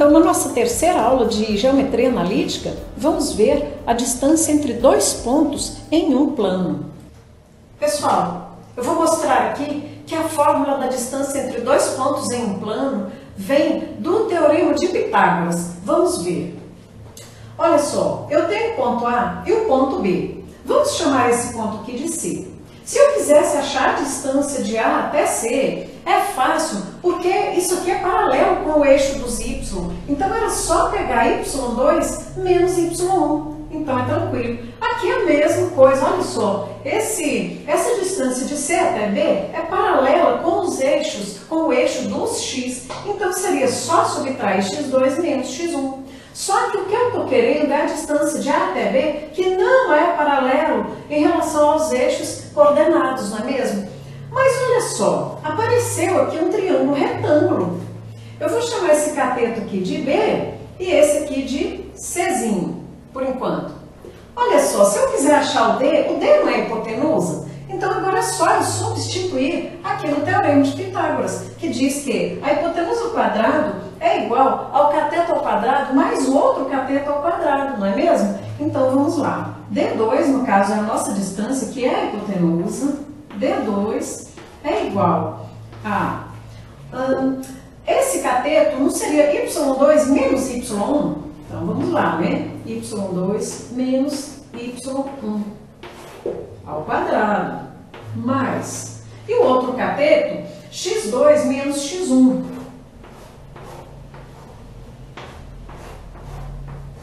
Então, na nossa terceira aula de geometria analítica, vamos ver a distância entre dois pontos em um plano. Pessoal, eu vou mostrar aqui que a fórmula da distância entre dois pontos em um plano vem do Teorema de Pitágoras. Vamos ver. Olha só, eu tenho o ponto A e o ponto B. Vamos chamar esse ponto aqui de C. Se eu quisesse achar a distância de A até C, é fácil, porque isso aqui é paralelo com o eixo dos Y. Então, era só pegar Y2 menos Y1. Então, é tranquilo. Aqui é a mesma coisa, olha só. Essa distância de C até B é paralela com os eixos, com o eixo dos X. Então, seria só subtrair X2 menos X1. Só que o que eu estou querendo é a distância de A até B, que não é paralelo em relação aos eixos coordenados, não é mesmo? Mas olha só, apareceu aqui um triângulo retângulo. Eu vou chamar esse cateto aqui de B e esse aqui de Czinho, por enquanto. Olha só, se eu quiser achar o D não é hipotenusa? Então agora é só eu substituir aqui no Teorema de Pitágoras, que diz que a hipotenusa ao quadrado é igual ao cateto ao quadrado mais o outro cateto ao quadrado, não é mesmo? Então vamos lá. D2, no caso, é a nossa distância, que é a hipotenusa. D2 é igual a... esse cateto não seria Y2 menos Y1? Então vamos lá, né? Y2 menos Y1 ao quadrado, mais... E o outro cateto, X2 menos X1.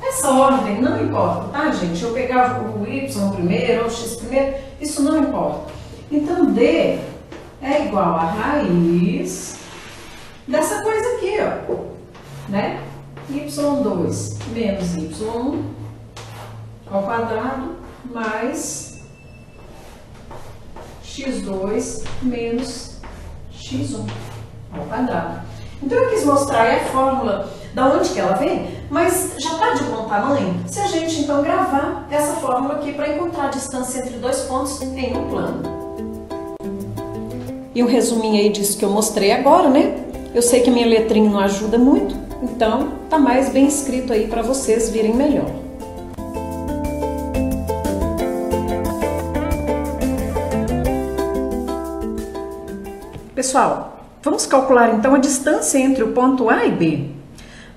Essa ordem não importa, tá, gente? Eu pegar o Y primeiro ou o X primeiro, isso não importa. Então, D é igual a raiz dessa coisa aqui, ó, né? Y2 menos Y1 ao quadrado mais X2 menos X1 ao quadrado. Então, eu quis mostrar aí a fórmula da onde que ela vem, mas já está de bom tamanho se a gente então gravar essa fórmula aqui para encontrar a distância entre dois pontos em um plano. E um resuminho aí disso que eu mostrei agora, né? Eu sei que a minha letrinha não ajuda muito, então tá mais bem escrito aí para vocês virem melhor. Pessoal, vamos calcular então a distância entre o ponto A e B.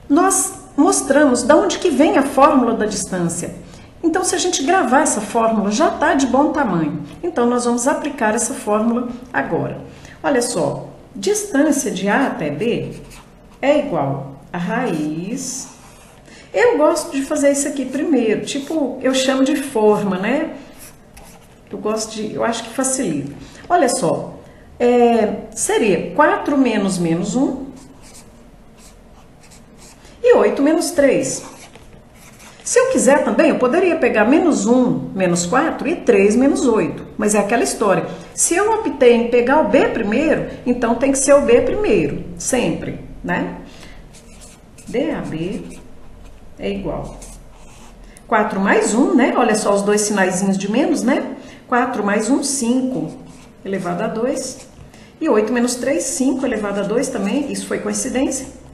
Nós mostramos de onde que vem a fórmula da distância. Então, se a gente gravar essa fórmula, já está de bom tamanho. Então, nós vamos aplicar essa fórmula agora. Olha só, distância de A até B é igual a raiz. Eu gosto de fazer isso aqui primeiro, tipo, eu chamo de forma, né? Eu acho que facilita. Olha só, seria 4 menos 1 e 8 menos 3. Se eu quiser também, eu poderia pegar menos 1 menos 4 e 3 menos 8. Mas é aquela história. Se eu optei em pegar o B primeiro, então tem que ser o B primeiro, sempre, né? DAB é igual 4 mais 1, né? Olha só os dois sinaizinhos de menos, né? 4 mais 1, 5 elevado a 2. E 8 menos 3, 5 elevado a 2 também. Isso foi coincidência.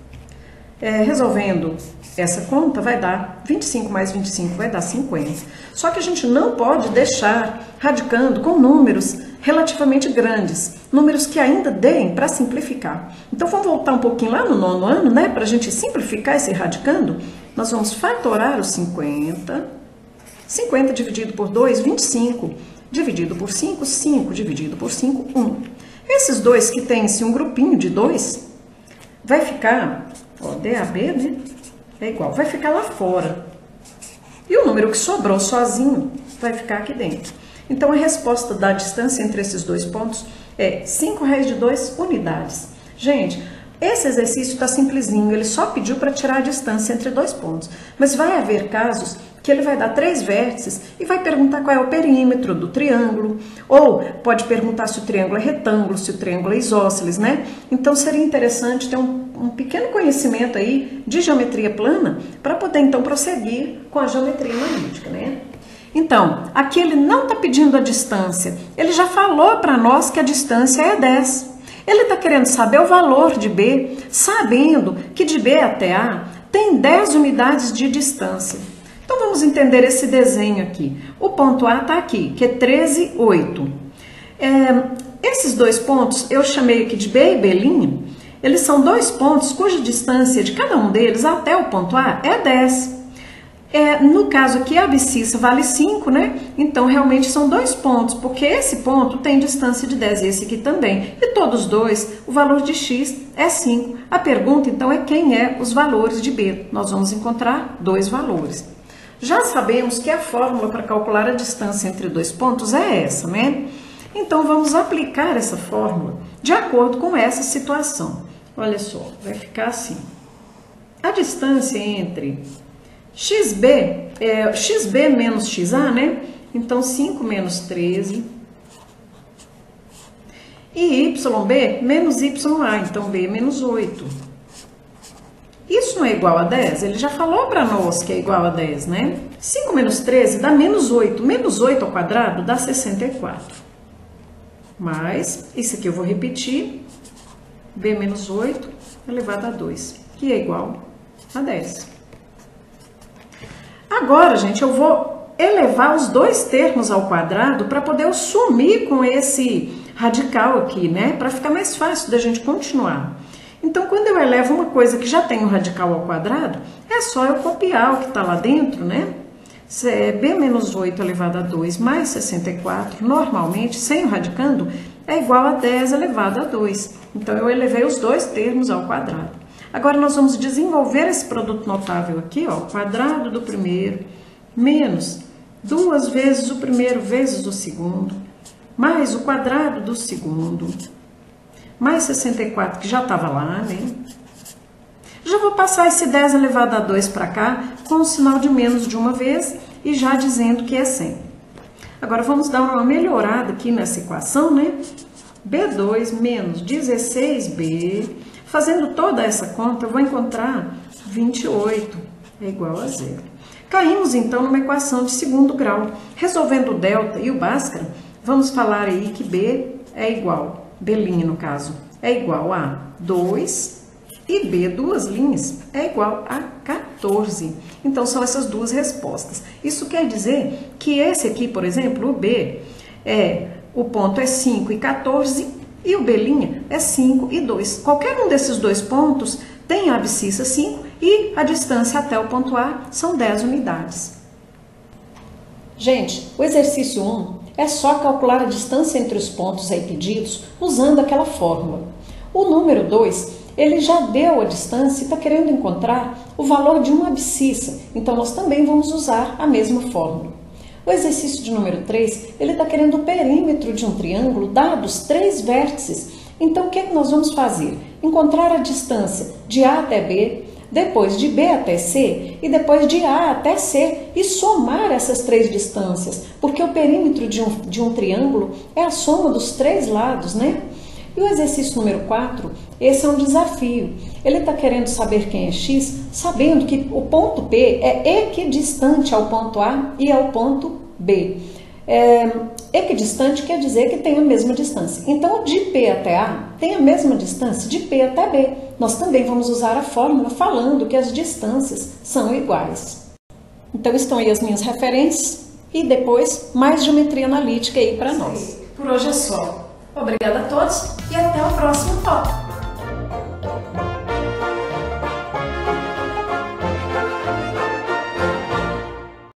Resolvendo essa conta, vai dar 25 mais 25, vai dar 50. Só que a gente não pode deixar radicando com números relativamente grandes, números que ainda deem para simplificar. Então, vamos voltar um pouquinho lá no 9º ano, né? Para a gente simplificar esse radicando, nós vamos fatorar o 50. 50 dividido por 2, 25. Dividido por 5, 5. Dividido por 5, 1. Esses dois que tem um grupinho de 2, vai ficar... Ó, DAB, né? É igual, vai ficar lá fora. E o número que sobrou sozinho vai ficar aqui dentro. Então, a resposta da distância entre esses dois pontos é 5 raiz de 2 unidades. Gente, esse exercício está simplesinho, ele só pediu para tirar a distância entre dois pontos. Mas vai haver casos que ele vai dar 3 vértices e vai perguntar qual é o perímetro do triângulo, ou pode perguntar se o triângulo é retângulo, se o triângulo é isósceles, né? Então, seria interessante ter um pequeno conhecimento aí de geometria plana para poder, então, prosseguir com a geometria analítica, né? Então, aqui ele não está pedindo a distância, ele já falou para nós que a distância é 10. Ele está querendo saber o valor de B, sabendo que de B até A tem 10 unidades de distância. Então vamos entender esse desenho aqui. O ponto A está aqui, que é 13, 8. Esses dois pontos eu chamei aqui de B e B'. Eles são dois pontos cuja distância de cada um deles até o ponto A é 10. No caso aqui, a abscissa vale 5, né? Então, realmente são dois pontos, porque esse ponto tem distância de 10 e esse aqui também. E todos dois, o valor de x é 5. A pergunta, então, é quem é os valores de B. Nós vamos encontrar dois valores. Já sabemos que a fórmula para calcular a distância entre dois pontos é essa, né? Então, vamos aplicar essa fórmula de acordo com essa situação. Olha só, vai ficar assim. A distância entre xb menos xa, né? Então, 5 menos 13. E yb menos ya, então b menos 8. Isso não é igual a 10? Ele já falou para nós que é igual a 10, né? 5 menos 13 dá menos 8. Menos 8 ao quadrado dá 64. Mas, isso aqui eu vou repetir. B menos 8 elevado a 2, que é igual a 10. Agora, gente, eu vou elevar os dois termos ao quadrado para poder sumir com esse radical aqui, né? Para ficar mais fácil da gente continuar. Então, quando eu elevo uma coisa que já tem um radical ao quadrado, é só eu copiar o que está lá dentro, né? B menos 8 elevado a 2 mais 64, normalmente, sem o radicando, é igual a 10 elevado a 2. Então, eu elevei os dois termos ao quadrado. Agora, nós vamos desenvolver esse produto notável aqui, ó, quadrado do primeiro, menos 2 vezes o primeiro vezes o segundo, mais o quadrado do segundo, mais 64, que já estava lá, né? Já vou passar esse 10 elevado a 2 para cá, com o sinal de menos de uma vez, e já dizendo que é 100. Agora, vamos dar uma melhorada aqui nessa equação, né? B2 menos 16B... Fazendo toda essa conta, eu vou encontrar 28 é igual a 0. Caímos, então, numa equação de segundo grau. Resolvendo o delta e o Bhaskara, vamos falar aí que B é igual, B' no caso, é igual a 2 e B, duas linhas, é igual a 14. Então, são essas duas respostas. Isso quer dizer que esse aqui, por exemplo, o B, o ponto é 5 e 14, e o B' é 5 e 2. Qualquer um desses dois pontos tem a abscissa 5 e a distância até o ponto A são 10 unidades. Gente, o exercício 1 é só calcular a distância entre os pontos aí pedidos usando aquela fórmula. O número 2, ele já deu a distância e está querendo encontrar o valor de uma abscissa. Então, nós também vamos usar a mesma fórmula. O exercício de número 3, ele está querendo o perímetro de um triângulo dados 3 vértices. Então, o que é que nós vamos fazer? Encontrar a distância de A até B, depois de B até C e depois de A até C e somar essas 3 distâncias, porque o perímetro de um triângulo é a soma dos 3 lados, né? E o exercício número 4, esse é um desafio. Ele está querendo saber quem é x, sabendo que o ponto P é equidistante ao ponto A e ao ponto B. Equidistante quer dizer que tem a mesma distância. Então, de P até A tem a mesma distância de P até B. Nós também vamos usar a fórmula falando que as distâncias são iguais. Então, estão aí as minhas referências e depois mais geometria analítica aí para nós. Por hoje é só. Obrigada a todos e até o próximo tópico.